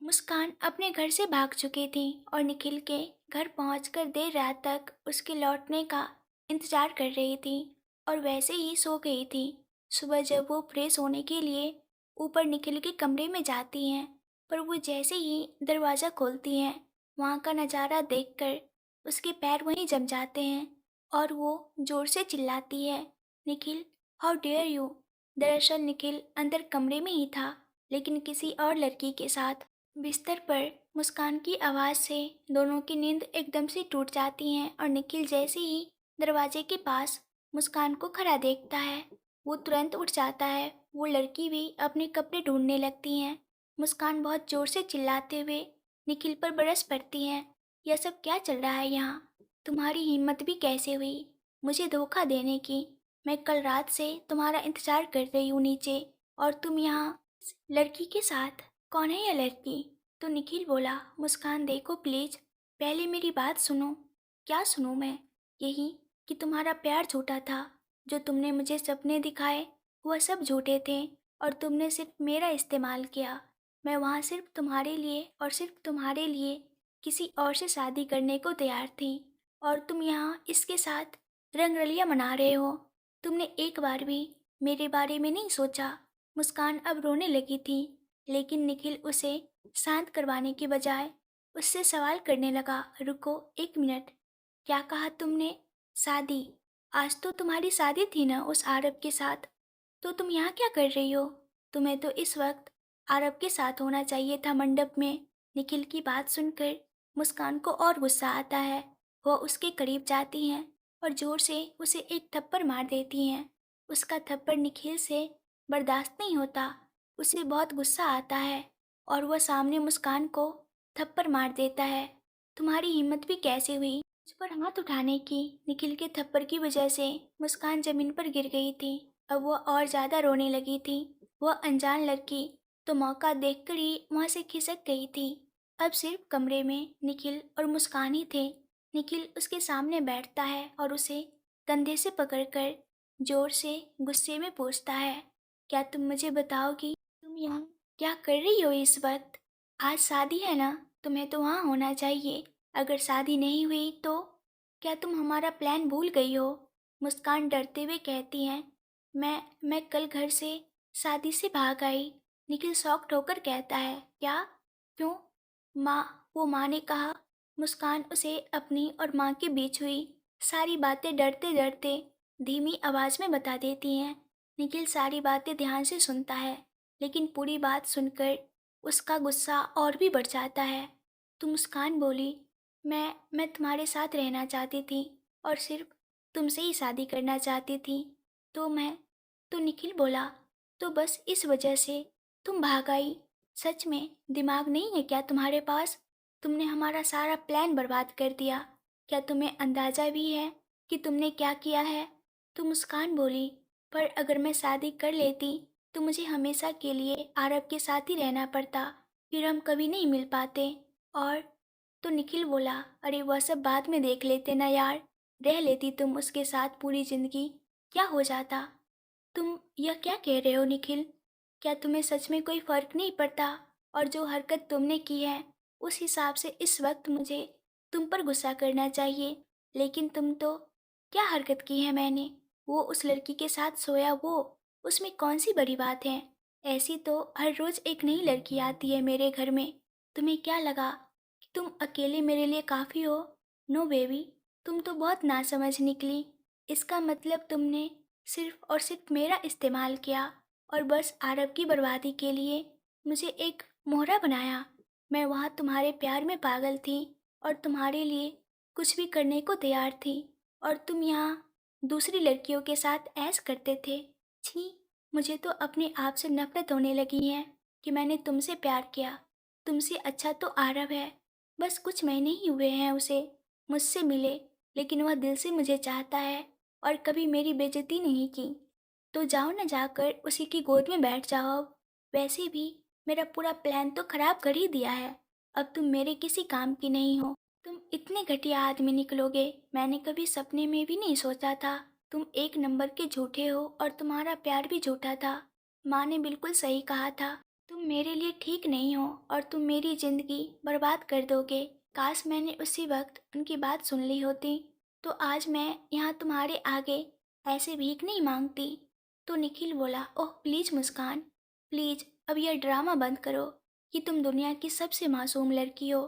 मुस्कान अपने घर से भाग चुकी थी और निखिल के घर पहुंचकर देर रात तक उसके लौटने का इंतजार कर रही थी और वैसे ही सो गई थी। सुबह जब वो फ्रेश होने के लिए ऊपर निखिल के कमरे में जाती हैं, पर वो जैसे ही दरवाज़ा खोलती हैं, वहाँ का नज़ारा देखकर उसके पैर वहीं जम जाते हैं और वो जोर से चिल्लाती है, निखिल, हाउ डेयर यू। दरअसल निखिल अंदर कमरे में ही था, लेकिन किसी और लड़की के साथ। बिस्तर पर मुस्कान की आवाज़ से दोनों की नींद एकदम से टूट जाती है और निखिल जैसे ही दरवाजे के पास मुस्कान को खड़ा देखता है, वो तुरंत उठ जाता है। वो लड़की भी अपने कपड़े ढूंढने लगती हैं। मुस्कान बहुत जोर से चिल्लाते हुए निखिल पर बरस पड़ती हैं। यह सब क्या चल रहा है यहाँ? तुम्हारी हिम्मत भी कैसे हुई मुझे धोखा देने की? मैं कल रात से तुम्हारा इंतजार कर रही हूँ नीचे, और तुम यहाँ इस लड़की के साथ। कौन है यह लड़की? तो निखिल बोला, मुस्कान देखो प्लीज, पहले मेरी बात सुनो। क्या सुनूं मैं? यही कि तुम्हारा प्यार झूठा था। जो तुमने मुझे सपने दिखाए वह सब झूठे थे और तुमने सिर्फ मेरा इस्तेमाल किया। मैं वहाँ सिर्फ तुम्हारे लिए और सिर्फ तुम्हारे लिए किसी और से शादी करने को तैयार थी, और तुम यहाँ इसके साथ रंगरलियां मना रहे हो। तुमने एक बार भी मेरे बारे में नहीं सोचा। मुस्कान अब रोने लगी थी, लेकिन निखिल उसे शांत करवाने के बजाय उससे सवाल करने लगा, रुको एक मिनट, क्या कहा तुमने? शादी? आज तो तुम्हारी शादी थी ना उस आरब के साथ, तो तुम यहाँ क्या कर रही हो? तुम्हें तो इस वक्त आरब के साथ होना चाहिए था, मंडप में। निखिल की बात सुनकर मुस्कान को और गुस्सा आता है। वह उसके करीब जाती हैं और जोर से उसे एक थप्पड़ मार देती हैं। उसका थप्पड़ निखिल से बर्दाश्त नहीं होता। उसे बहुत गुस्सा आता है और वह सामने मुस्कान को थप्पड़ मार देता है। तुम्हारी हिम्मत भी कैसे हुई मुझ पर हाथ उठाने की? निखिल के थप्पड़ की वजह से मुस्कान जमीन पर गिर गई थी। अब वह और ज्यादा रोने लगी थी। वह अनजान लड़की तो मौका देखकर ही वहां से खिसक गई थी। अब सिर्फ कमरे में निखिल और मुस्कान ही थे। निखिल उसके सामने बैठता है और उसे कंधे से पकड़कर जोर से गुस्से में पूछता है, क्या तुम मुझे बताओगी तुम यहाँ क्या कर रही हो इस वक्त? आज शादी है ना, तुम्हें तो वहाँ होना चाहिए। अगर शादी नहीं हुई तो क्या तुम हमारा प्लान भूल गई हो? मुस्कान डरते हुए कहती हैं, मैं कल घर से शादी से भाग आई। निखिल शॉक्ड होकर कहता है, क्या? क्यों? माँ ने कहा। मुस्कान उसे अपनी और माँ के बीच हुई सारी बातें डरते डरते धीमी आवाज में बता देती हैं। निखिल सारी बातें ध्यान से सुनता है, लेकिन पूरी बात सुनकर उसका गुस्सा और भी बढ़ जाता है। तो मुस्कान बोली, मैं तुम्हारे साथ रहना चाहती थी और सिर्फ तुमसे ही शादी करना चाहती थी। तो मैं तो निखिल बोला, तो बस इस वजह से तुम भाग आई? सच में दिमाग नहीं है क्या तुम्हारे पास? तुमने हमारा सारा प्लान बर्बाद कर दिया। क्या तुम्हें अंदाजा भी है कि तुमने क्या किया है? तो मुस्कान बोली, पर अगर मैं शादी कर लेती तो मुझे हमेशा के लिए आरब के साथ ही रहना पड़ता, फिर हम कभी नहीं मिल पाते। और तो निखिल बोला, अरे वह सब बाद में देख लेते ना यार, रह लेती तुम उसके साथ पूरी जिंदगी, क्या हो जाता? तुम यह क्या कह रहे हो निखिल? क्या तुम्हें सच में कोई फर्क नहीं पड़ता? और जो हरकत तुमने की है उस हिसाब से इस वक्त मुझे तुम पर गुस्सा करना चाहिए, लेकिन तुम तो क्या हरकत की है मैंने? वो उस लड़की के साथ सोया, वो उसमें कौन सी बड़ी बात है? ऐसी तो हर रोज एक नई लड़की आती है मेरे घर में। तुम्हें क्या लगा कि तुम अकेले मेरे लिए काफ़ी हो? नो बेबी, तुम तो बहुत नासमझ निकली। इसका मतलब तुमने सिर्फ और सिर्फ मेरा इस्तेमाल किया और बस आरब की बर्बादी के लिए मुझे एक मोहरा बनाया। मैं वहाँ तुम्हारे प्यार में पागल थी और तुम्हारे लिए कुछ भी करने को तैयार थी, और तुम यहाँ दूसरी लड़कियों के साथ ऐश करते थे। छी, मुझे तो अपने आप से नफरत होने लगी है कि मैंने तुमसे प्यार किया। तुमसे अच्छा तो आरब है, बस कुछ महीने ही हुए हैं उसे मुझसे मिले, लेकिन वह दिल से मुझे चाहता है और कभी मेरी बेइज्जती नहीं की। तो जाओ ना, जाकर उसी की गोद में बैठ जाओ अब। वैसे भी मेरा पूरा प्लान तो खराब कर ही दिया है। अब तुम मेरे किसी काम की नहीं हो। तुम इतने घटिया आदमी निकलोगे मैंने कभी सपने में भी नहीं सोचा था। तुम एक नंबर के झूठे हो और तुम्हारा प्यार भी झूठा था। माँ ने बिल्कुल सही कहा था, तुम मेरे लिए ठीक नहीं हो और तुम मेरी ज़िंदगी बर्बाद कर दोगे। काश मैंने उसी वक्त उनकी बात सुन ली होती, तो आज मैं यहाँ तुम्हारे आगे ऐसे भीख नहीं मांगती। तो निखिल बोला, ओह प्लीज़ मुस्कान, प्लीज़ अब यह ड्रामा बंद करो कि तुम दुनिया की सबसे मासूम लड़की हो।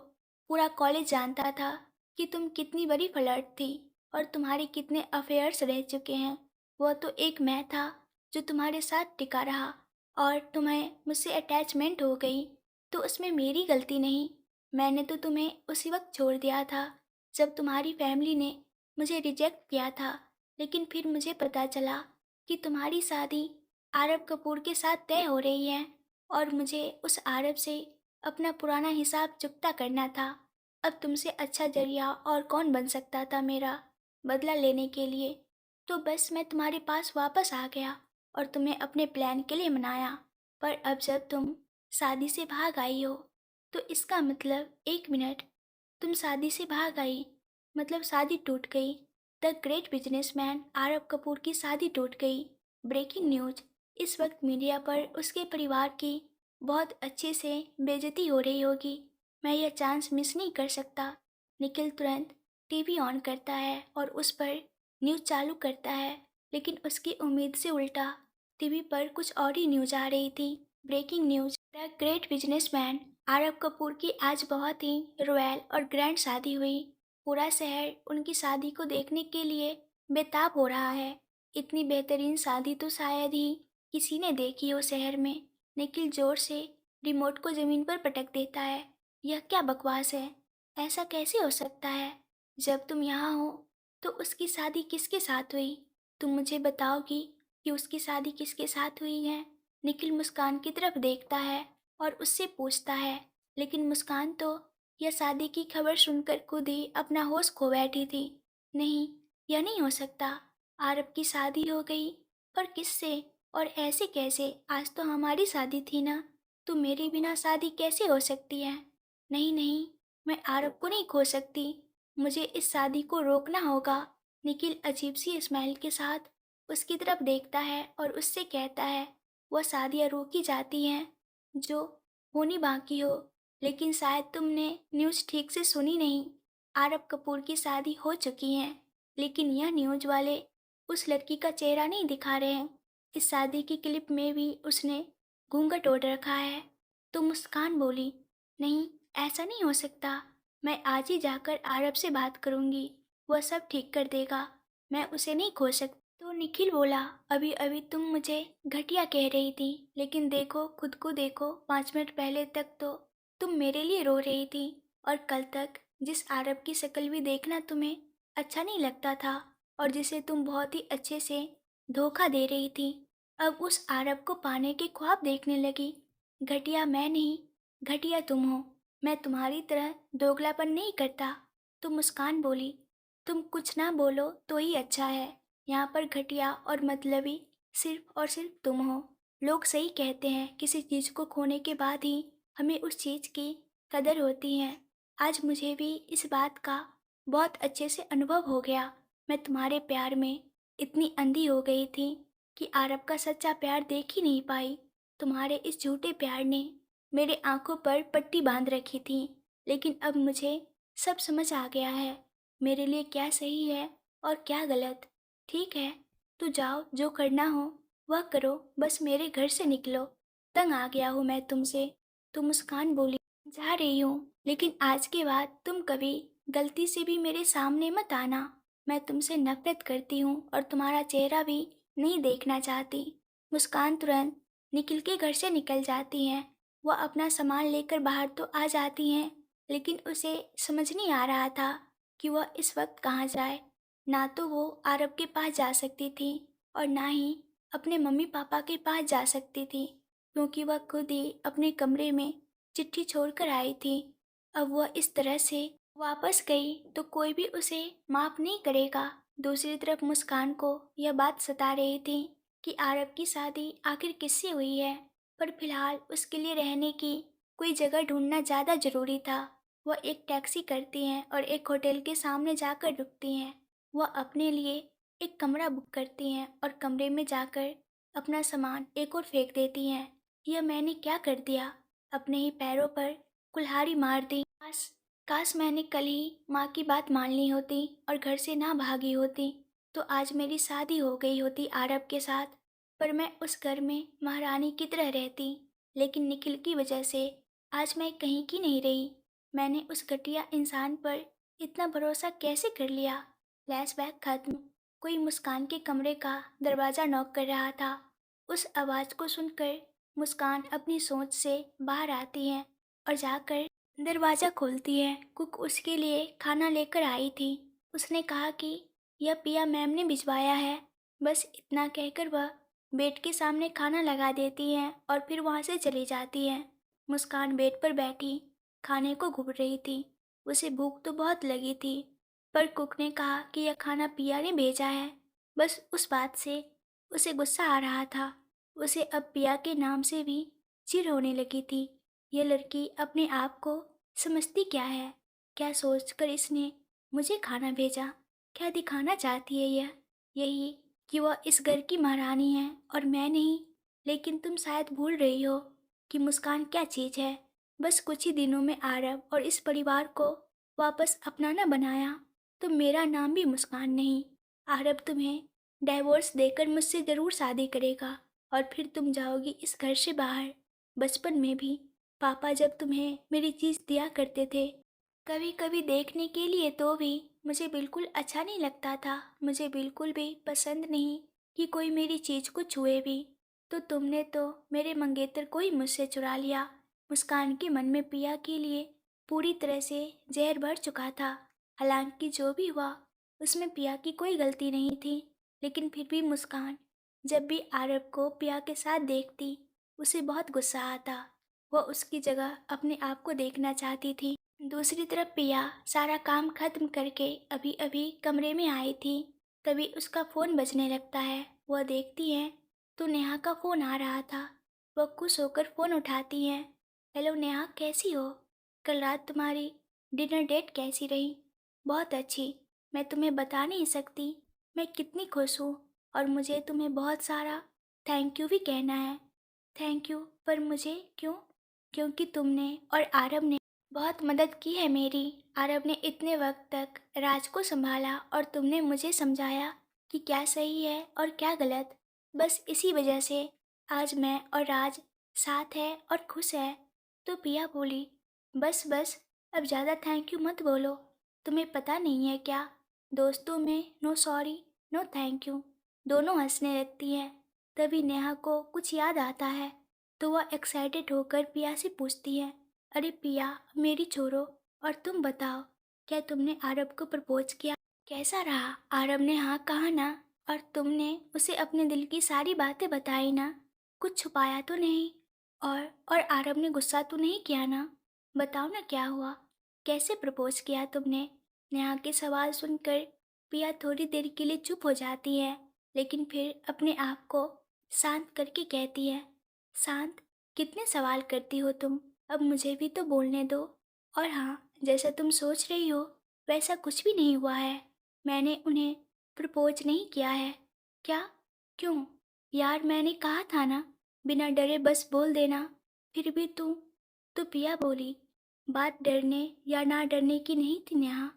पूरा कॉलेज जानता था कि तुम कितनी बड़ी फ्लर्ट थी और तुम्हारे कितने अफेयर्स रह चुके हैं। वह तो एक मैं था जो तुम्हारे साथ टिका रहा, और तुम्हें मुझसे अटैचमेंट हो गई तो उसमें मेरी गलती नहीं। मैंने तो तुम्हें उसी वक्त छोड़ दिया था जब तुम्हारी फैमिली ने मुझे रिजेक्ट किया था। लेकिन फिर मुझे पता चला कि तुम्हारी शादी आरब कपूर के साथ तय हो रही है, और मुझे उस आरब से अपना पुराना हिसाब चुकता करना था। अब तुमसे अच्छा जरिया और कौन बन सकता था मेरा बदला लेने के लिए। तो बस मैं तुम्हारे पास वापस आ गया और तुम्हें अपने प्लान के लिए मनाया। पर अब जब तुम शादी से भाग आई हो, तो इसका मतलब, एक मिनट, तुम शादी से भाग आई मतलब शादी टूट गई। The great businessman Aarab Kapoor की शादी टूट गई। Breaking news. इस वक्त मीडिया पर उसके परिवार की बहुत अच्छे से बेइज्जती हो रही होगी। मैं यह चांस मिस नहीं कर सकता। निखिल तुरंत टीवी ऑन करता है और उस पर न्यूज़ चालू करता है, लेकिन उसकी उम्मीद से उल्टा टीवी पर कुछ और ही न्यूज़ आ रही थी। Breaking news. The great businessman Aarab Kapoor की आज बहुत ही रॉयल और ग्रैंड शादी हुई। पूरा शहर उनकी शादी को देखने के लिए बेताब हो रहा है। इतनी बेहतरीन शादी तो शायद ही किसी ने देखी हो शहर में। निखिल जोर से रिमोट को ज़मीन पर पटक देता है। यह क्या बकवास है? ऐसा कैसे हो सकता है? जब तुम यहाँ हो तो उसकी शादी किसके साथ हुई? तुम मुझे बताओगी कि उसकी शादी किसके साथ हुई है? निखिल मुस्कान की तरफ देखता है और उससे पूछता है, लेकिन मुस्कान तो यह शादी की खबर सुनकर खुद ही अपना होश खो बैठी थी। नहीं, यह नहीं हो सकता। आरब की शादी हो गई, पर किससे और ऐसे कैसे? आज तो हमारी शादी थी ना, तो मेरे बिना शादी कैसे हो सकती है? नहीं नहीं, मैं आरब को नहीं खो सकती। मुझे इस शादी को रोकना होगा। निखिल अजीब सी स्माइल के साथ उसकी तरफ देखता है और उससे कहता है, वह शादियाँ रोकी जाती हैं जो होनी बाकी हो। लेकिन शायद तुमने न्यूज़ ठीक से सुनी नहीं। आरब कपूर की शादी हो चुकी है, लेकिन यह न्यूज़ वाले उस लड़की का चेहरा नहीं दिखा रहे हैं। इस शादी की क्लिप में भी उसने घूंघट ओढ़ रखा है। तो मुस्कान बोली, नहीं, ऐसा नहीं हो सकता। मैं आज ही जाकर आरब से बात करूंगी, वह सब ठीक कर देगा। मैं उसे नहीं खो सकती। तो निखिल बोला, अभी अभी तुम मुझे घटिया कह रही थी, लेकिन देखो, खुद को देखो। 5 मिनट पहले तक तो तुम मेरे लिए रो रही थी, और कल तक जिस आरब की शक्ल भी देखना तुम्हें अच्छा नहीं लगता था और जिसे तुम बहुत ही अच्छे से धोखा दे रही थी, अब उस आरब को पाने के ख्वाब देखने लगी। घटिया मैं नहीं, घटिया तुम हो। मैं तुम्हारी तरह दोगलापन नहीं करता। तो मुस्कान बोली, तुम कुछ ना बोलो तो ही अच्छा है। यहाँ पर घटिया और मतलबी सिर्फ और सिर्फ तुम हो। लोग सही कहते हैं, किसी चीज़ को खोने के बाद ही हमें उस चीज़ की कदर होती है। आज मुझे भी इस बात का बहुत अच्छे से अनुभव हो गया। मैं तुम्हारे प्यार में इतनी अंधी हो गई थी कि आरब का सच्चा प्यार देख ही नहीं पाई। तुम्हारे इस झूठे प्यार ने मेरे आंखों पर पट्टी बांध रखी थी। लेकिन अब मुझे सब समझ आ गया है, मेरे लिए क्या सही है और क्या गलत। ठीक है, तो जाओ, जो करना हो वह करो, बस मेरे घर से निकलो। तंग आ गया हूँ मैं तुमसे। तो मुस्कान बोली, जा रही हूँ, लेकिन आज के बाद तुम कभी गलती से भी मेरे सामने मत आना। मैं तुमसे नफरत करती हूँ और तुम्हारा चेहरा भी नहीं देखना चाहती। मुस्कान तुरंत निखिल के घर से निकल जाती हैं। वह अपना सामान लेकर बाहर तो आ जाती हैं, लेकिन उसे समझ नहीं आ रहा था कि वह इस वक्त कहाँ जाए। ना तो वो आरब के पास जा सकती थी और ना ही अपने मम्मी पापा के पास जा सकती थी, क्योंकि वह खुद ही अपने कमरे में चिट्ठी छोड़कर आई थी। अब वह इस तरह से वापस गई तो कोई भी उसे माफ़ नहीं करेगा। दूसरी तरफ मुस्कान को यह बात सता रही थी कि आरब की शादी आखिर किससे हुई है, पर फिलहाल उसके लिए रहने की कोई जगह ढूंढना ज़्यादा ज़रूरी था। वह एक टैक्सी करती हैं और एक होटल के सामने जाकर रुकती हैं। वह अपने लिए एक कमरा बुक करती हैं और कमरे में जाकर अपना सामान एक और फेंक देती हैं। यह मैंने क्या कर दिया? अपने ही पैरों पर कुल्हाड़ी मार दी। काश काश मैंने कल ही माँ की बात मान ली होती और घर से ना भागी होती, तो आज मेरी शादी हो गई होती आरब के साथ। पर मैं उस घर में महारानी की तरह रहती। लेकिन निखिल की वजह से आज मैं कहीं की नहीं रही। मैंने उस घटिया इंसान पर इतना भरोसा कैसे कर लिया? फ्लैशबैक खत्म। कोई मुस्कान के कमरे का दरवाज़ा नॉक कर रहा था। उस आवाज़ को सुनकर मुस्कान अपनी सोच से बाहर आती है और जाकर दरवाज़ा खोलती है। कुक उसके लिए खाना लेकर आई थी। उसने कहा कि यह पिया मैम ने भिजवाया है। बस इतना कहकर वह बेड के सामने खाना लगा देती है और फिर वहाँ से चली जाती है। मुस्कान बेड पर बैठी खाने को घूर रही थी। उसे भूख तो बहुत लगी थी, पर कुक ने कहा कि यह खाना पिया ने भेजा है। बस उस बात से उसे गुस्सा आ रहा था। उसे अब पिया के नाम से भी चिढ़ होने लगी थी। यह लड़की अपने आप को समझती क्या है? क्या सोचकर इसने मुझे खाना भेजा? क्या दिखाना चाहती है यह? यही कि वह इस घर की महारानी है और मैं नहीं। लेकिन तुम शायद भूल रही हो कि मुस्कान क्या चीज़ है। बस कुछ ही दिनों में आरव और इस परिवार को वापस अपनाना बनाया तो मेरा नाम भी मुस्कान नहीं। आरव तुम्हें डाइवोर्स देकर मुझसे ज़रूर शादी करेगा और फिर तुम जाओगी इस घर से बाहर। बचपन में भी पापा जब तुम्हें मेरी चीज़ दिया करते थे, कभी कभी देखने के लिए, तो भी मुझे बिल्कुल अच्छा नहीं लगता था। मुझे बिल्कुल भी पसंद नहीं कि कोई मेरी चीज़ को छुए भी। तो तुमने तो मेरे मंगेतर को ही मुझसे चुरा लिया। मुस्कान के मन में पिया के लिए पूरी तरह से जहर भर चुका था। हालांकि जो भी हुआ उसमें पिया की कोई गलती नहीं थी। लेकिन फिर भी मुस्कान जब भी आरव को पिया के साथ देखती उसे बहुत गुस्सा आता। वह उसकी जगह अपने आप को देखना चाहती थी। दूसरी तरफ पिया सारा काम खत्म करके अभी अभी कमरे में आई थी। तभी उसका फ़ोन बजने लगता है। वह देखती है तो नेहा का फ़ोन आ रहा था। वह खुश होकर फ़ोन उठाती है। हेलो नेहा, कैसी हो? कल रात तुम्हारी डिनर डेट कैसी रही? बहुत अच्छी। मैं तुम्हें बता नहीं सकती मैं कितनी खुश हूँ, और मुझे तुम्हें बहुत सारा थैंक यू भी कहना है। Thank you? पर मुझे क्यों? क्योंकि तुमने और आरव ने बहुत मदद की है मेरी। आरब ने इतने वक्त तक राज को संभाला और तुमने मुझे समझाया कि क्या सही है और क्या गलत। बस इसी वजह से आज मैं और राज साथ है और खुश है। तो पिया बोली, बस बस, अब ज़्यादा थैंक यू मत बोलो। तुम्हें पता नहीं है क्या, दोस्तों में no sorry no thank you. दोनों हंसने लगती है। तभी नेहा को कुछ याद आता है तो वह एक्साइटेड होकर पिया से पूछती है, अरे पिया, मेरी छोड़ो और तुम बताओ, क्या तुमने आरब को प्रपोज किया? कैसा रहा? आरब ने हाँ कहा ना? और तुमने उसे अपने दिल की सारी बातें बताई ना? कुछ छुपाया तो नहीं? और आरब ने गुस्सा तो नहीं किया ना? बताओ ना क्या हुआ? कैसे प्रपोज किया तुमने? नेहा के सवाल सुनकर पिया थोड़ी देर के लिए चुप हो जाती है, लेकिन फिर अपने आप को शांत करके कहती है, शांत? कितने सवाल करती हो तुम? अब मुझे भी तो बोलने दो। और हाँ, जैसा तुम सोच रही हो वैसा कुछ भी नहीं हुआ है। मैंने उन्हें प्रपोज नहीं किया है। क्या? क्यों? यार, मैंने कहा था ना, बिना डरे बस बोल देना। फिर भी तू। तो पिया बोली, बात डरने या ना डरने की नहीं थी नेहा।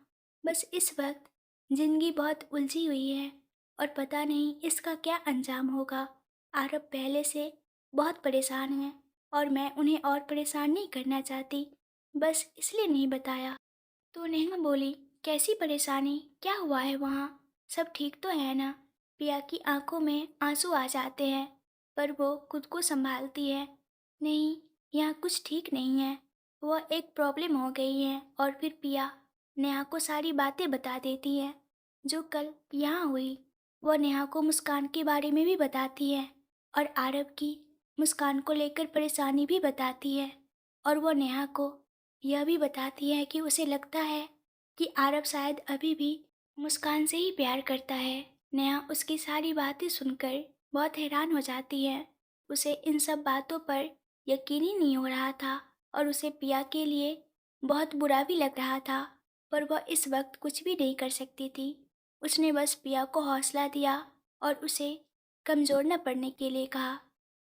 बस इस वक्त जिंदगी बहुत उलझी हुई है और पता नहीं इसका क्या अंजाम होगा। आरब पहले से बहुत परेशान हैं और मैं उन्हें और परेशान नहीं करना चाहती, बस इसलिए नहीं बताया। तो नेहा बोली, कैसी परेशानी? क्या हुआ है वहाँ? सब ठीक तो है ना? पिया की आंखों में आंसू आ जाते हैं, पर वो खुद को संभालती है। नहीं, यहाँ कुछ ठीक नहीं है। वह एक प्रॉब्लम हो गई है। और फिर पिया नेहा को सारी बातें बता देती है जो कल यहाँ हुई। वह नेहा को मुस्कान के बारे में भी बताती है और आरब की मुस्कान को लेकर परेशानी भी बताती है। और वो नेहा को यह भी बताती है कि उसे लगता है कि आरब शायद अभी भी मुस्कान से ही प्यार करता है। नेहा उसकी सारी बातें सुनकर बहुत हैरान हो जाती है। उसे इन सब बातों पर यकीन ही नहीं हो रहा था और उसे पिया के लिए बहुत बुरा भी लग रहा था, पर वह इस वक्त कुछ भी नहीं कर सकती थी। उसने बस पिया को हौसला दिया और उसे कमज़ोर न पड़ने के लिए कहा।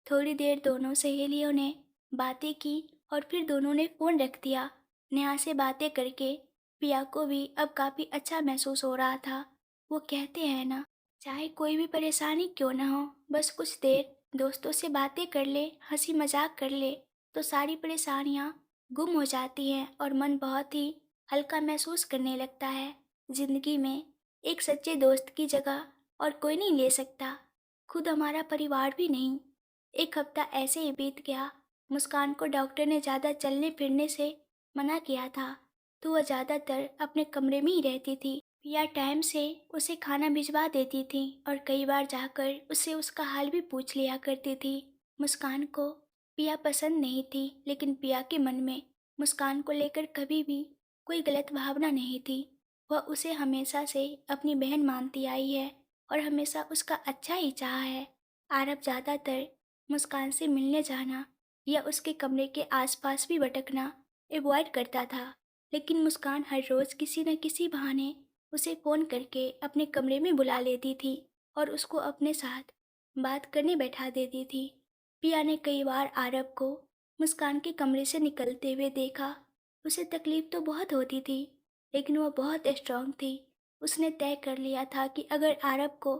थोड़ी देर दोनों सहेलियों ने बातें की और फिर दोनों ने फ़ोन रख दिया। नेहा से बातें करके पिया को भी अब काफ़ी अच्छा महसूस हो रहा था। वो कहते हैं ना, चाहे कोई भी परेशानी क्यों ना हो, बस कुछ देर दोस्तों से बातें कर ले, हंसी मजाक कर ले, तो सारी परेशानियाँ गुम हो जाती हैं और मन बहुत ही हल्का महसूस करने लगता है। ज़िंदगी में एक सच्चे दोस्त की जगह और कोई नहीं ले सकता, खुद हमारा परिवार भी नहीं। एक हफ्ता ऐसे ही बीत गया। मुस्कान को डॉक्टर ने ज़्यादा चलने फिरने से मना किया था, तो वह ज़्यादातर अपने कमरे में ही रहती थी। पिया टाइम से उसे खाना भिजवा देती थी और कई बार जाकर उससे उसका हाल भी पूछ लिया करती थी। मुस्कान को पिया पसंद नहीं थी, लेकिन पिया के मन में मुस्कान को लेकर कभी भी कोई गलत भावना नहीं थी। वह उसे हमेशा से अपनी बहन मानती आई है और हमेशा उसका अच्छा ही चाहा है। आरब ज़्यादातर मुस्कान से मिलने जाना या उसके कमरे के आसपास भी भटकना अवॉइड करता था, लेकिन मुस्कान हर रोज़ किसी न किसी बहाने उसे फ़ोन करके अपने कमरे में बुला लेती थी और उसको अपने साथ बात करने बैठा देती थी। पिया ने कई बार आरब को मुस्कान के कमरे से निकलते हुए देखा। उसे तकलीफ़ तो बहुत होती थी, लेकिन वह बहुत स्ट्रांग थी। उसने तय कर लिया था कि अगर आरब को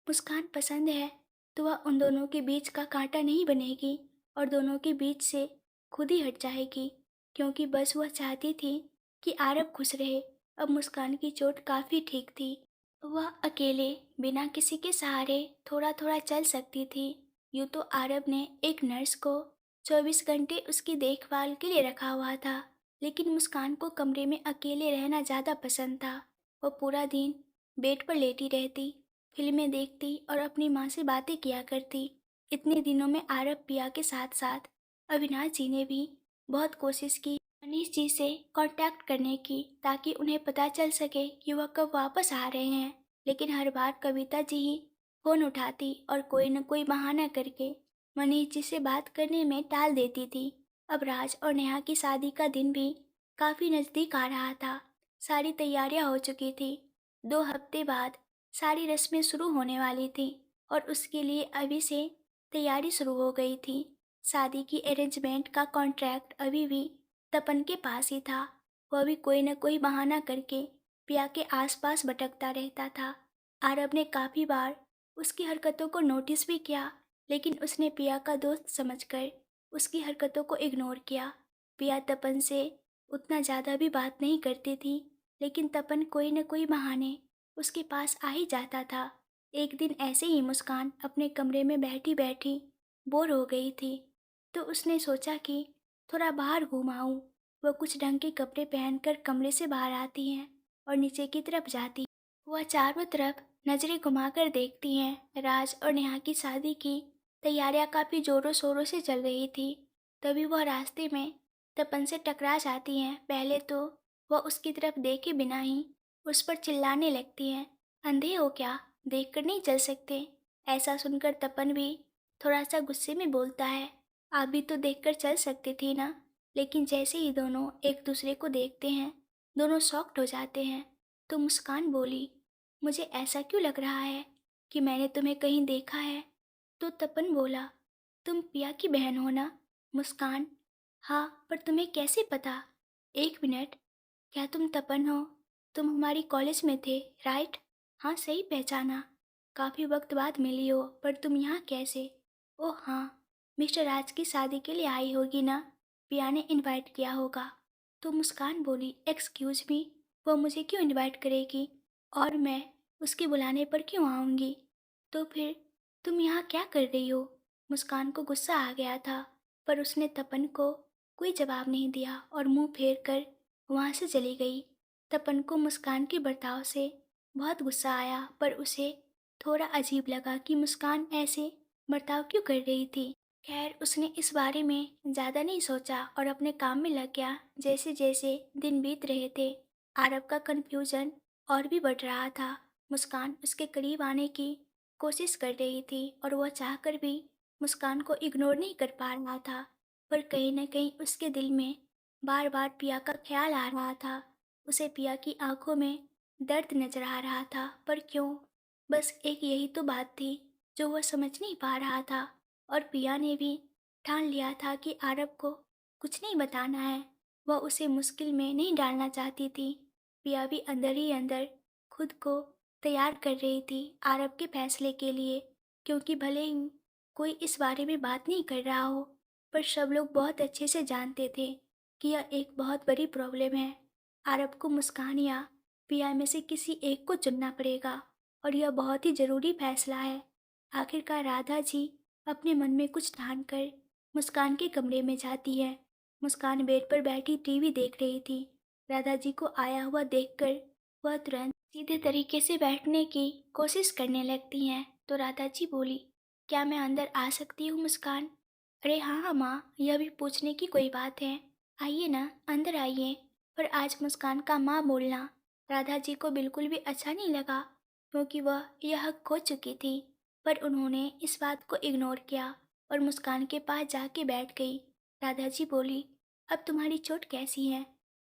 मुस्कान पसंद है, तो वह उन दोनों के बीच का कांटा नहीं बनेगी और दोनों के बीच से खुद ही हट जाएगी, क्योंकि बस वह चाहती थी कि आरब खुश रहे। अब मुस्कान की चोट काफ़ी ठीक थी। वह अकेले बिना किसी के सहारे थोड़ा थोड़ा चल सकती थी। यूँ तो आरब ने एक नर्स को 24 घंटे उसकी देखभाल के लिए रखा हुआ था, लेकिन मुस्कान को कमरे में अकेले रहना ज़्यादा पसंद था। वो पूरा दिन बेड पर लेटी रहती, फिल्में देखती और अपनी माँ से बातें किया करती। इतने दिनों में आरब पिया के साथ साथ अविनाश जी ने भी बहुत कोशिश की मनीष जी से कांटेक्ट करने की, ताकि उन्हें पता चल सके कि वह कब वापस आ रहे हैं। लेकिन हर बार कविता जी ही फ़ोन उठाती और कोई न कोई बहाना करके मनीष जी से बात करने में टाल देती थी। अब राज और नेहा की शादी का दिन भी काफ़ी नज़दीक आ रहा था। सारी तैयारियां हो चुकी थी। 2 हफ्ते बाद सारी रस्में शुरू होने वाली थी और उसके लिए अभी से तैयारी शुरू हो गई थी। शादी की अरेंजमेंट का कॉन्ट्रैक्ट अभी भी तपन के पास ही था। वह भी कोई न कोई बहाना करके पिया के आसपास भटकता रहता था। आरब ने काफ़ी बार उसकी हरकतों को नोटिस भी किया, लेकिन उसने पिया का दोस्त समझकर उसकी हरकतों को इग्नोर किया। पिया तपन से उतना ज़्यादा भी बात नहीं करती थी, लेकिन तपन कोई न कोई बहाने उसके पास आ ही जाता था। एक दिन ऐसे ही मुस्कान अपने कमरे में बैठी बैठी बोर हो गई थी, तो उसने सोचा कि थोड़ा बाहर घूम आऊं। वह कुछ ढंग के कपड़े पहनकर कमरे से बाहर आती हैं और नीचे की तरफ जाती। वह चारों तरफ नजरें घुमाकर देखती हैं। राज और नेहा की शादी की तैयारियां काफ़ी ज़ोरों शोरों से चल रही थी। तभी वह रास्ते में तपन से टकरा जाती हैं। पहले तो वह उसकी तरफ देखे बिना ही उस पर चिल्लाने लगती हैं, अंधे हो क्या, देखकर नहीं चल सकते। ऐसा सुनकर तपन भी थोड़ा सा गुस्से में बोलता है, आप भी तो देखकर चल सकती थी ना। लेकिन जैसे ही दोनों एक दूसरे को देखते हैं, दोनों शॉक्ड हो जाते हैं। तो मुस्कान बोली, मुझे ऐसा क्यों लग रहा है कि मैंने तुम्हें कहीं देखा है। तो तपन बोला, तुम पिया की बहन हो ना। मुस्कान, हाँ, पर तुम्हें कैसे पता। एक मिनट, क्या तुम तपन हो। तुम हमारी कॉलेज में थे, राइट। हाँ, सही पहचाना। काफ़ी वक्त बाद मिली हो, पर तुम यहाँ कैसे। ओह हाँ, मिस्टर राज की शादी के लिए आई होगी ना, पिया ने इनवाइट किया होगा। तो मुस्कान बोली, एक्सक्यूज मी, वो मुझे क्यों इनवाइट करेगी और मैं उसके बुलाने पर क्यों आऊँगी। तो फिर तुम यहाँ क्या कर रही हो। मुस्कान को गुस्सा आ गया था, पर उसने तपन को कोई जवाब नहीं दिया और मुंह फेर कर वहाँ से चली गई। तपन को मुस्कान के बर्ताव से बहुत गुस्सा आया, पर उसे थोड़ा अजीब लगा कि मुस्कान ऐसे बर्ताव क्यों कर रही थी। खैर, उसने इस बारे में ज़्यादा नहीं सोचा और अपने काम में लग गया। जैसे जैसे दिन बीत रहे थे, आरब का कन्फ्यूजन और भी बढ़ रहा था। मुस्कान उसके करीब आने की कोशिश कर रही थी और वह चाहकर भी मुस्कान को इग्नोर नहीं कर पा रहा था, पर कहीं न कहीं उसके दिल में बार बार पिया का ख्याल आ रहा था। उसे पिया की आंखों में दर्द नजर आ रहा था, पर क्यों। बस एक यही तो बात थी जो वह समझ नहीं पा रहा था। और पिया ने भी ठान लिया था कि आरब को कुछ नहीं बताना है। वह उसे मुश्किल में नहीं डालना चाहती थी। पिया भी अंदर ही अंदर खुद को तैयार कर रही थी आरब के फैसले के लिए, क्योंकि भले ही कोई इस बारे में बात नहीं कर रहा हो, पर सब लोग बहुत अच्छे से जानते थे कि यह एक बहुत बड़ी प्रॉब्लम है। आरब को मुस्कान या पिया में से किसी एक को चुनना पड़ेगा, और यह बहुत ही ज़रूरी फैसला है। आखिरकार राधा जी अपने मन में कुछ ठान कर मुस्कान के कमरे में जाती है। मुस्कान बेड पर बैठी टीवी देख रही थी। राधा जी को आया हुआ देखकर वह तुरंत सीधे तरीके से बैठने की कोशिश करने लगती हैं। तो राधा जी बोली, क्या मैं अंदर आ सकती हूँ मुस्कान? अरे हाँ हाँ माँ, यह भी पूछने की कोई बात है। आइए ना, अंदर आइए। पर आज मुस्कान का माँ बोलना राधा जी को बिल्कुल भी अच्छा नहीं लगा, क्योंकि वह यह हक खो चुकी थी। पर उन्होंने इस बात को इग्नोर किया और मुस्कान के पास जाके बैठ गई। राधा जी बोली, अब तुम्हारी चोट कैसी है?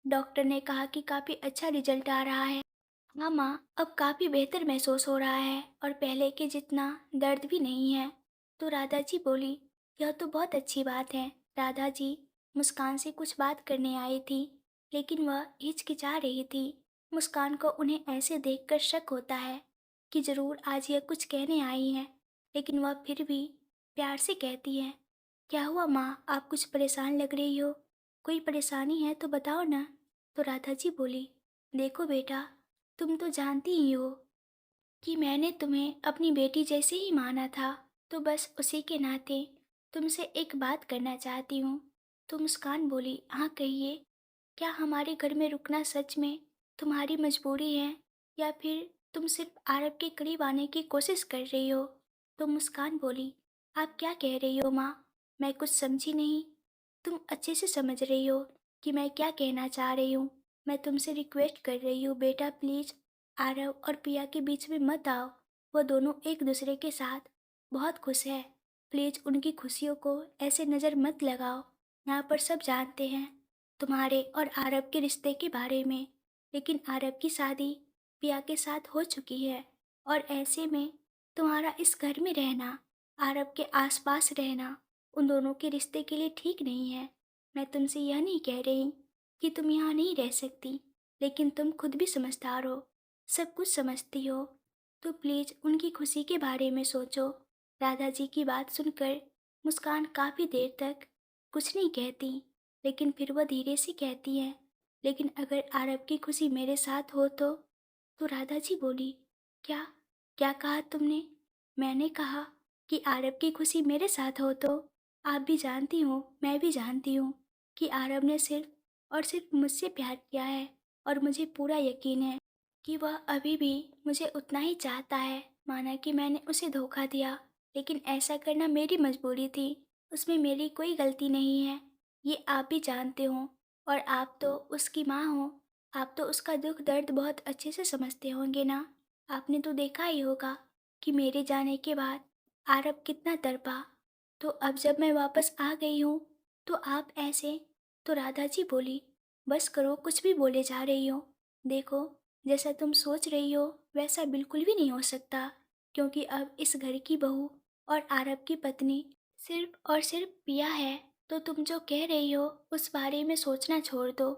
डॉक्टर ने कहा कि काफ़ी अच्छा रिजल्ट आ रहा है। हाँ माँ, अब काफ़ी बेहतर महसूस हो रहा है और पहले के जितना दर्द भी नहीं है। तो राधा जी बोली, यह तो बहुत अच्छी बात है। राधा जी मुस्कान से कुछ बात करने आई थी, लेकिन वह हिचकिचा रही थी। मुस्कान को उन्हें ऐसे देखकर शक होता है कि ज़रूर आज यह कुछ कहने आई है, लेकिन वह फिर भी प्यार से कहती है, क्या हुआ माँ, आप कुछ परेशान लग रही हो? कोई परेशानी है तो बताओ ना। तो राधा जी बोली, देखो बेटा, तुम तो जानती ही हो कि मैंने तुम्हें अपनी बेटी जैसे ही माना था, तो बस उसी के नाते तुमसे एक बात करना चाहती हूँ। तो मुस्कान बोली, हाँ कहिए, क्या हमारे घर में रुकना सच में तुम्हारी मजबूरी है, या फिर तुम सिर्फ आरब के करीब आने की कोशिश कर रही हो? तो मुस्कान बोली, आप क्या कह रही हो माँ? मैं कुछ समझी नहीं। तुम अच्छे से समझ रही हो कि मैं क्या कहना चाह रही हूँ। मैं तुमसे रिक्वेस्ट कर रही हूँ बेटा, प्लीज़ आरव और पिया के बीच में मत आओ। वो दोनों एक दूसरे के साथ बहुत खुश है। प्लीज़ उनकी खुशियों को ऐसे नज़र मत लगाओ। यहाँ पर सब जानते हैं तुम्हारे और आरब के रिश्ते के बारे में, लेकिन आरब की शादी पिया के साथ हो चुकी है, और ऐसे में तुम्हारा इस घर में रहना, आरब के आसपास रहना उन दोनों के रिश्ते के लिए ठीक नहीं है। मैं तुमसे यह नहीं कह रही कि तुम यहाँ नहीं रह सकती, लेकिन तुम खुद भी समझदार हो, सब कुछ समझती हो, तो प्लीज़ उनकी खुशी के बारे में सोचो। राधा जी की बात सुनकर मुस्कान काफ़ी देर तक कुछ नहीं कहती, लेकिन फिर वह धीरे से कहती है, लेकिन अगर आरब की खुशी मेरे साथ हो तो राधा जी बोली, क्या क्या कहा तुमने? मैंने कहा कि आरब की खुशी मेरे साथ हो तो आप भी जानती हो, मैं भी जानती हूँ कि आरब ने सिर्फ और सिर्फ मुझसे प्यार किया है, और मुझे पूरा यकीन है कि वह अभी भी मुझे उतना ही चाहता है। माना कि मैंने उसे धोखा दिया, लेकिन ऐसा करना मेरी मजबूरी थी, उसमें मेरी कोई गलती नहीं है। ये आप भी जानते हो, और आप तो उसकी माँ हो, आप तो उसका दुख दर्द बहुत अच्छे से समझते होंगे ना। आपने तो देखा ही होगा कि मेरे जाने के बाद आरब कितना तड़पा। तो अब जब मैं वापस आ गई हूँ, तो आप ऐसे। तो राधा जी बोली, बस करो, कुछ भी बोले जा रही हो। देखो, जैसा तुम सोच रही हो वैसा बिल्कुल भी नहीं हो सकता, क्योंकि अब इस घर की बहू और आरब की पत्नी सिर्फ और सिर्फ पिया है। तो तुम जो कह रही हो उस बारे में सोचना छोड़ दो।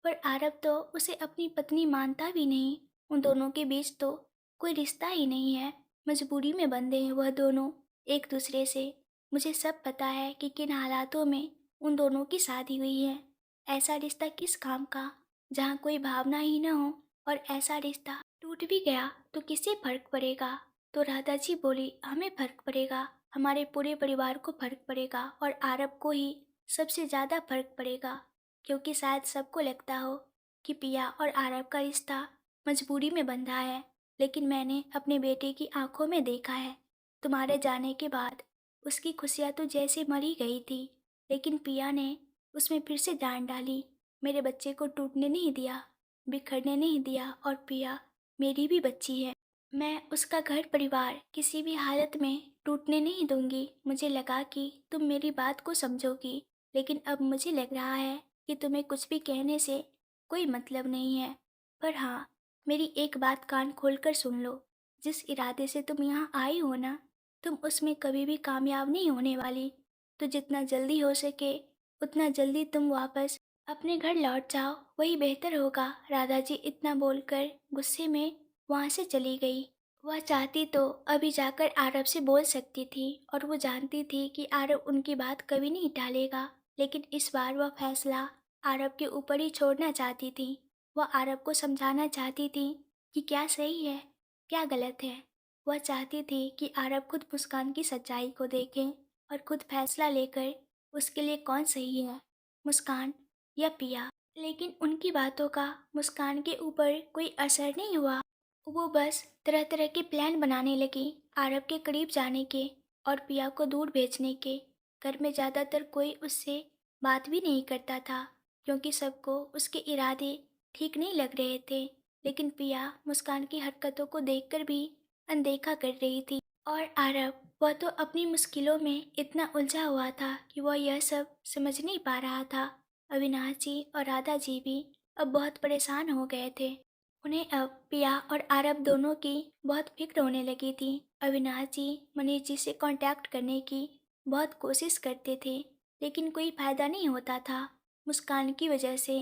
पर आरब तो उसे अपनी पत्नी मानता भी नहीं। उन दोनों के बीच तो कोई रिश्ता ही नहीं है, मजबूरी में बंधे हैं वह दोनों एक दूसरे से। मुझे सब पता है कि किन हालातों में उन दोनों की शादी हुई है। ऐसा रिश्ता किस काम का जहाँ कोई भावना ही न हो, और ऐसा रिश्ता टूट भी गया तो किसे फर्क पड़ेगा? तो राधा जी बोली, हमें फर्क पड़ेगा, हमारे पूरे परिवार को फर्क पड़ेगा, और आरब को ही सबसे ज़्यादा फर्क पड़ेगा, क्योंकि शायद सबको लगता हो कि पिया और आरब का रिश्ता मजबूरी में बंधा है। लेकिन मैंने अपने बेटे की आंखों में देखा है, तुम्हारे जाने के बाद उसकी खुशियाँ तो जैसे मरी गई थी, लेकिन पिया ने उसमें फिर से जान डाली। मेरे बच्चे को टूटने नहीं दिया, बिखरने नहीं दिया, और पिया मेरी भी बच्ची है। मैं उसका घर परिवार किसी भी हालत में टूटने नहीं दूंगी। मुझे लगा कि तुम मेरी बात को समझोगी, लेकिन अब मुझे लग रहा है कि तुम्हें कुछ भी कहने से कोई मतलब नहीं है। पर हाँ, मेरी एक बात कान खोलकर सुन लो। जिस इरादे से तुम यहाँ आई हो ना, तुम उसमें कभी भी कामयाब नहीं होने वाली। तो जितना जल्दी हो सके उतना जल्दी तुम वापस अपने घर लौट जाओ, वही बेहतर होगा। राधा जी इतना बोलकर गुस्से में वहाँ से चली गई। वह चाहती तो अभी जाकर आरव से बोल सकती थी और वो जानती थी कि आरव उनकी बात कभी नहीं टालेगा, लेकिन इस बार वह फैसला आरव के ऊपर ही छोड़ना चाहती थी। वह आरव को समझाना चाहती थी कि क्या सही है, क्या गलत है। वह चाहती थी कि आरव खुद मुस्कान की सच्चाई को देखें और खुद फैसला लेकर उसके लिए कौन सही है, मुस्कान या पिया। लेकिन उनकी बातों का मुस्कान के ऊपर कोई असर नहीं हुआ। वो बस तरह तरह के प्लान बनाने लगी आरव के करीब जाने के और पिया को दूर भेजने के। घर में ज़्यादातर कोई उससे बात भी नहीं करता था क्योंकि सबको उसके इरादे ठीक नहीं लग रहे थे। लेकिन पिया मुस्कान की हरकतों को देखकर भी अनदेखा कर रही थी। और आरव, वह तो अपनी मुश्किलों में इतना उलझा हुआ था कि वह यह सब समझ नहीं पा रहा था। अविनाश जी और राधा जी भी अब बहुत परेशान हो गए थे। उन्हें अब पिया और आरव दोनों की बहुत फिक्र होने लगी थी। अविनाश जी मनीष जी से कांटेक्ट करने की बहुत कोशिश करते थे, लेकिन कोई फायदा नहीं होता था। मुस्कान की वजह से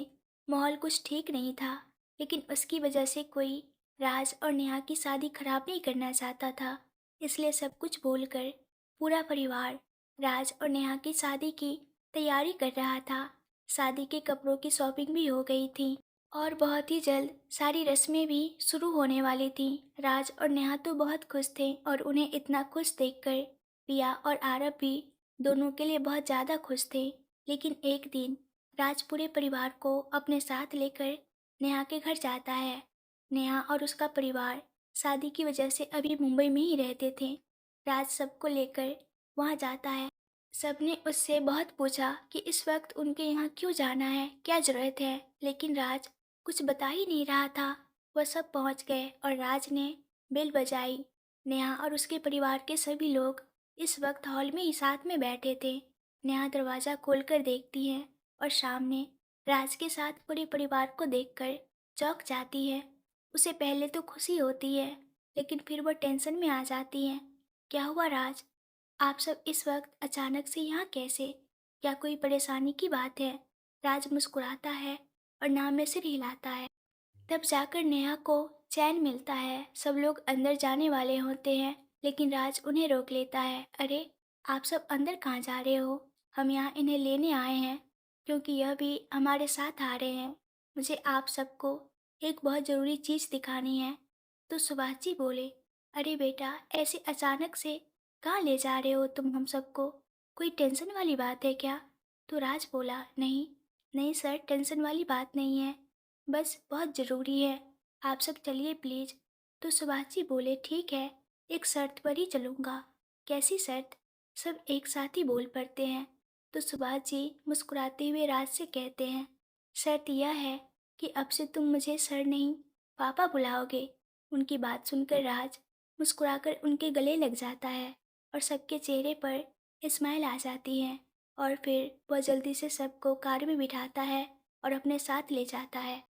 माहौल कुछ ठीक नहीं था, लेकिन उसकी वजह से कोई राज और नेहा की शादी खराब नहीं करना चाहता था। इसलिए सब कुछ भूलकर पूरा परिवार राज और नेहा की शादी की तैयारी कर रहा था। शादी के कपड़ों की शॉपिंग भी हो गई थी और बहुत ही जल्द सारी रस्में भी शुरू होने वाली थी। राज और नेहा तो बहुत खुश थे और उन्हें इतना खुश देखकर पिया और आरव भी दोनों के लिए बहुत ज़्यादा खुश थे। लेकिन एक दिन राज पूरे परिवार को अपने साथ लेकर नेहा के घर जाता है। नेहा और उसका परिवार शादी की वजह से अभी मुंबई में ही रहते थे। राज सबको लेकर वहाँ जाता है। सबने उससे बहुत पूछा कि इस वक्त उनके यहाँ क्यों जाना है, क्या ज़रूरत है, लेकिन राज कुछ बता ही नहीं रहा था। वह सब पहुंच गए और राज ने बेल बजाई। नेहा और उसके परिवार के सभी लोग इस वक्त हॉल में ही साथ में बैठे थे। नेहा दरवाज़ा खोलकर देखती है और सामने राज के साथ पूरे परिवार को देखकर चौंक जाती है। उसे पहले तो खुशी होती है, लेकिन फिर वह टेंशन में आ जाती है। क्या हुआ राज, आप सब इस वक्त अचानक से यहाँ कैसे? क्या कोई परेशानी की बात है? राज मुस्कुराता है और नाम में सिर हिलाता है। तब जाकर नेहा को चैन मिलता है। सब लोग अंदर जाने वाले होते हैं, लेकिन राज उन्हें रोक लेता है। अरे, आप सब अंदर कहाँ जा रहे हो? हम यहाँ इन्हें लेने आए हैं क्योंकि यह भी हमारे साथ आ रहे हैं। मुझे आप सबको एक बहुत ज़रूरी चीज़ दिखानी है। तो सुभाष जी बोले, अरे बेटा, ऐसे अचानक से कहाँ ले जा रहे हो तुम हम सबको? कोई टेंशन वाली बात है क्या? तो राज बोला, नहीं नहीं सर, टेंशन वाली बात नहीं है, बस बहुत ज़रूरी है। आप सब चलिए प्लीज़। तो सुभाष जी बोले, ठीक है, एक शर्त पर ही चलूँगा। कैसी शर्त? सब एक साथ ही बोल पड़ते हैं। तो सुभाष जी मुस्कुराते हुए राज से कहते हैं, शर्त यह है कि अब से तुम मुझे सर नहीं पापा बुलाओगे। उनकी बात सुनकर राज मुस्कुराकर उनके गले लग जाता है और सबके चेहरे पर स्माइल आ जाती है। और फिर वह जल्दी से सबको कार में बिठाता है और अपने साथ ले जाता है।